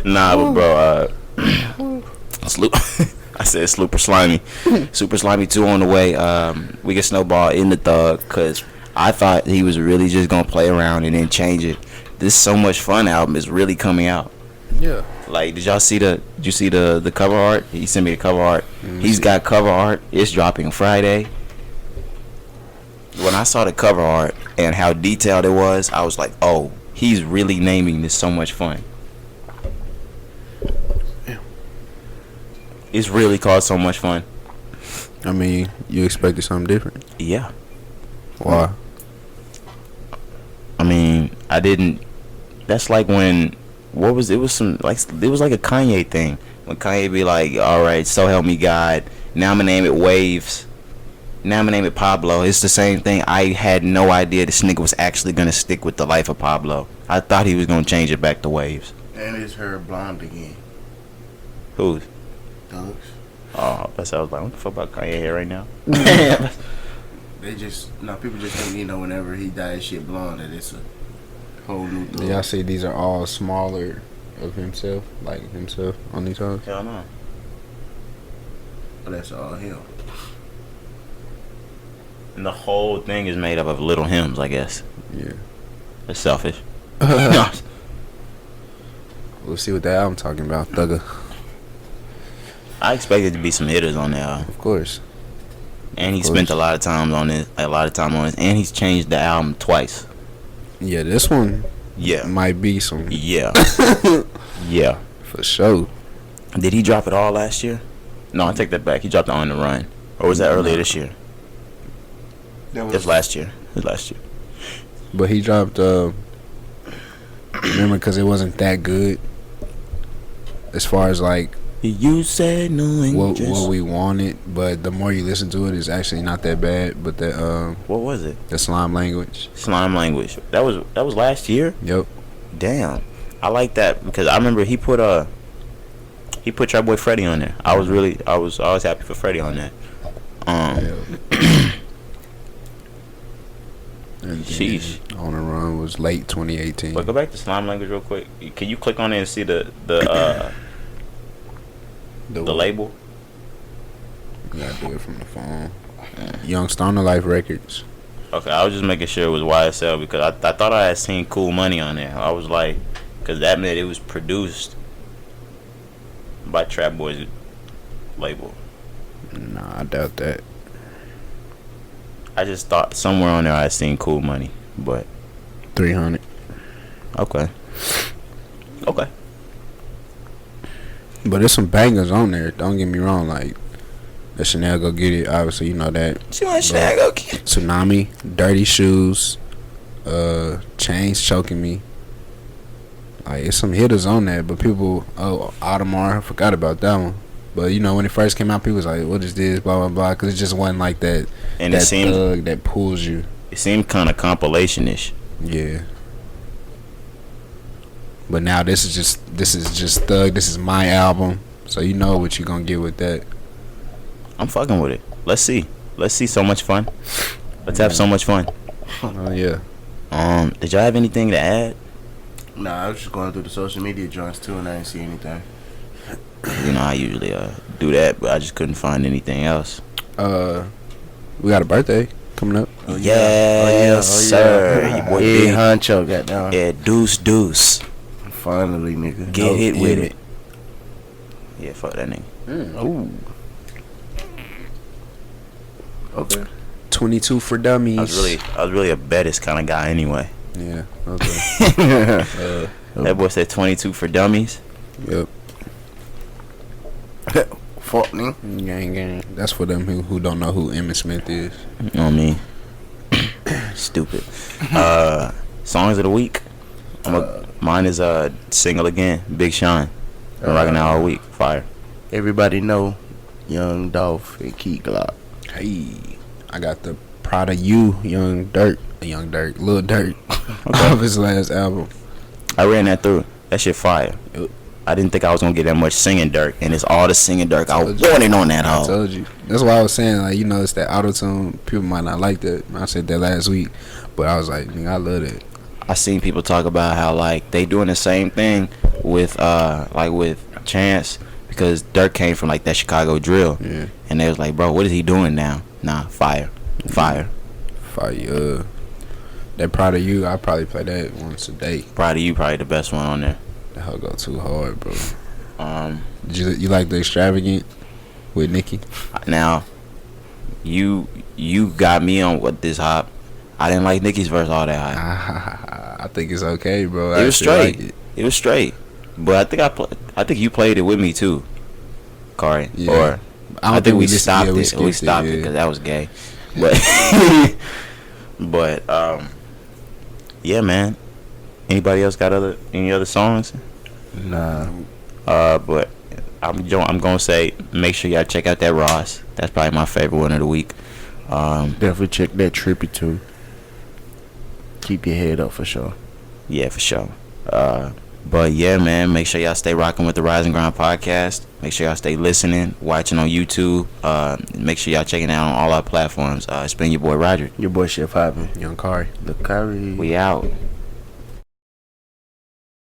B: Nah, but bro, I said Super Slimy. Super Slimy 2 on the way. We get Snowball in the Thug, because I thought he was really just going to play around and then change it. This So Much Fun album is really coming out.
C: Yeah.
B: Like, did you see the cover art? He sent me the cover art. He's got cover art. It's dropping Friday. When I saw the cover art and how detailed it was, I was like, oh, he's really naming this So Much Fun.
C: Yeah.
B: It's really called So Much Fun.
C: I mean, you expected something different.
B: Yeah.
C: Why?
B: I mean, I didn't. That's like when, it was like a Kanye thing. When Kanye be like, all right, so help me God. Now I'm going to name it Waves. Now I'm going to name it Pablo. It's the same thing. I had no idea this nigga was actually going to stick with the life of Pablo. I thought he was going to change it back to Waves.
A: And it's her blonde again.
B: Who?
A: Thugs.
B: Oh, that's I was like, what the fuck about Kanye hair right now?
A: They just, people just think, whenever he dyes shit blonde, that it's a whole new thing.
C: Yeah, I see these are all smaller of himself, like himself on these songs.
B: Hell no.
A: But that's all him.
B: And the whole thing is made up of little hymns, I guess.
C: Yeah.
B: It's selfish.
C: We'll see what that album talking about, Thugger.
B: I expected to be some hitters on there.
C: Of course.
B: And he spent a lot of time on it. And he's changed the album twice.
C: Yeah, this one.
B: Yeah.
C: Might be some.
B: Yeah. Yeah.
C: For sure.
B: Did he drop it all last year? No, I take that back. He dropped it On the Run. Or was that earlier this year? It was last year.
C: But he dropped. Remember, because it wasn't that good. As far as like.
B: You said no English.
C: What we wanted, but the more you listen to it, it's actually not that bad. But the
B: what was it?
C: The Slime Language.
B: Slime Language. That was last year.
C: Yep.
B: Damn, I like that because I remember he put Try Boy Freddie on there. I was happy for Freddie on that.
C: And
B: sheesh.
C: On the Run was late 2018.
B: But go back to Slime Language real quick. Can you click on it and see the label?
C: You gotta do it from the phone. Young Stoner Life Records.
B: Okay, I was just making sure it was YSL because I thought I had seen Cool Money on there. I was like, because that meant it was produced by Trap Boy's label.
C: Nah, I doubt that.
B: I just thought somewhere on there I had seen Cool Money, but
C: 300.
B: Okay.
C: But there's some bangers on there. Don't get me wrong. Like the Chanel Go Get It. Obviously, you know that.
B: Chanel Go Get It.
C: Tsunami, Dirty Shoes, Chains Choking Me. Like it's some hitters on there, but people, Audemars, I forgot about that one. But you know when it first came out, people was like, "What is this?" Blah blah blah, because it just wasn't like that.
B: And
C: that
B: it seemed
C: thug that pulls you.
B: It seemed kind of compilation-ish.
C: Yeah. But now this is just thug. This is my album, so you know what you're gonna get with that.
B: I'm fucking with it. Let's see. So much fun. Let's have so much fun.
C: Oh yeah.
B: Did y'all have anything to add?
A: Nah, I was just going through the social media joints too, and I didn't see anything.
B: You know, I usually do that, but I just couldn't find anything else.
C: We got a birthday coming up.
B: Oh, yes, sir. Your boy
A: Big
B: Big
A: Honcho got down.
B: Yeah, deuce.
A: Finally, nigga.
B: Get hit with it. Yeah, fuck that nigga.
A: Ooh. Okay.
C: 22 for dummies.
B: I was really a Bettis kind of guy anyway.
C: Yeah. Okay.
B: That boy said 22 for dummies.
C: Yep.
A: Fuck me.
C: Gang. That's for them who don't know who Emmitt Smith is.
B: You know what I mean? Stupid. Songs of the week. Mine is Single Again, Big Sean. Been rocking that all week. Fire.
A: Everybody know Young Dolph and Key Glock.
C: Hey, I got the Proud of You, Lil Durk, off his last album.
B: I ran that through. That shit fire.
C: Yep.
B: I didn't think I was gonna get that much singing Dirk, and it's all the singing Dirk. I wanted on that
C: I
B: hoe.
C: told you. That's why I was saying, like, you know, it's that auto-tune. People might not like that. I said that last week, but I was like, nigga, I love it.
B: I seen people talk about how like they doing the same thing with with Chance because Dirk came from like that Chicago drill, and they was like, bro, what is he doing now? Nah, fire.
C: That Proud of You, I probably play that once a day.
B: Proud of You, probably the best one on there.
C: That hoe go too hard, bro. You like the Extravagant with Nicki?
B: Now, you got me on what this hop. I didn't like Nicki's verse all that high.
C: I think it's okay, bro.
B: It was straight. It was straight. But I think you played it with me too, Kari.
C: Yeah.
B: Or I think we stopped it. We stopped it because that was gay. But yeah, man. Anybody else got any other songs?
A: Nah.
B: But I'm gonna say make sure y'all check out that Ross. That's probably my favorite one of the week.
A: Definitely check that Trippie too. Keep your head up for sure.
B: Yeah, for sure. But yeah, man, make sure y'all stay rocking with the Rise and Grind podcast. Make sure y'all stay listening, watching on YouTube. Make sure y'all checking out on all our platforms. It's been your boy Roger.
A: Your boy Chef Hoppin'.
C: Young Kari.
A: The Kari.
B: We out.